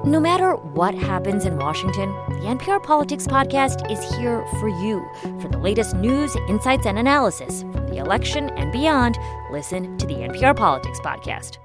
No matter what happens in Washington, the NPR Politics Podcast is here for you. For the latest news, insights, and analysis from the election and beyond, listen to the NPR Politics Podcast.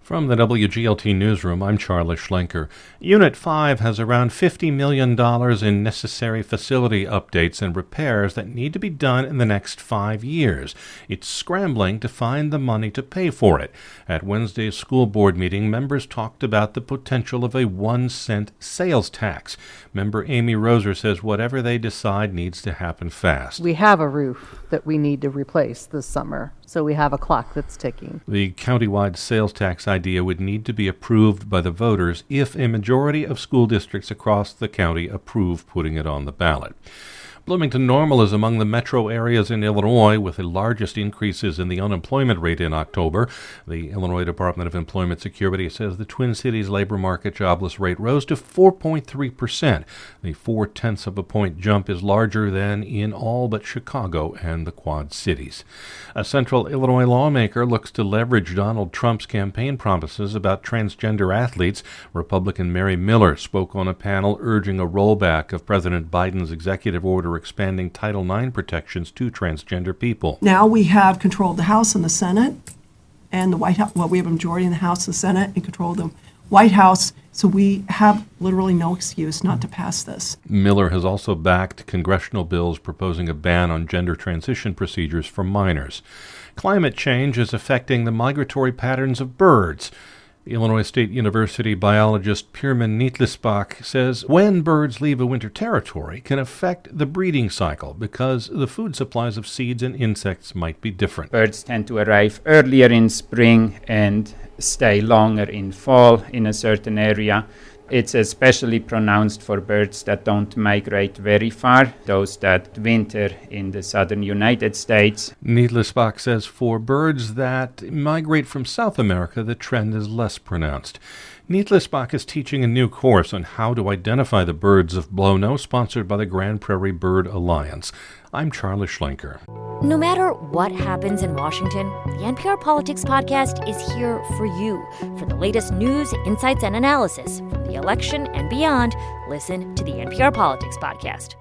From the WGLT Newsroom, I'm Charlie Schlenker. Unit 5 has around $50 million in necessary facility updates and repairs that need to be done in the next 5 years. It's scrambling to find the money to pay for it. At Wednesday's school board meeting, members talked about the potential of a 1-cent sales tax. Member Amy Roser says whatever they decide needs to happen fast. We have a roof that we need to replace this summer, so we have a clock that's ticking. The countywide sales tax idea would need to be approved by the voters if a majority of school districts across the county approve putting it on the ballot. Bloomington Normal is among the metro areas in Illinois with the largest increases in the unemployment rate in October. The Illinois Department of Employment Security says the Twin Cities labor market jobless rate rose to 4.3%. The 0.4 of a point jump is larger than in all but Chicago and the Quad Cities. A central Illinois lawmaker looks to leverage Donald Trump's campaign promises about transgender athletes. Republican Mary Miller spoke on a panel urging a rollback of President Biden's executive order expanding Title IX protections to transgender people. Now we have control of the House and the Senate and the White House. Well, we have a majority in the House and the Senate and control of the White House, so we have literally no excuse not to pass this. Miller has also backed congressional bills proposing a ban on gender transition procedures for minors. Climate change is affecting the migratory patterns of birds. Illinois State University biologist Pirmin Nietlisbach says when birds leave a winter territory can affect the breeding cycle because the food supplies of seeds and insects might be different. Birds tend to arrive earlier in spring and stay longer in fall in a certain area. It's especially pronounced for birds that don't migrate very far, those that winter in the southern United States. Nietlisbach says for birds that migrate from South America, the trend is less pronounced. Nietlisbach is teaching a new course on how to identify the birds of Blow-No, sponsored by the Grand Prairie Bird Alliance. I'm Charlie Schlenker. No matter what happens in Washington, the NPR Politics Podcast is here for you. For the latest news, insights, and analysis from the election and beyond, listen to the NPR Politics Podcast.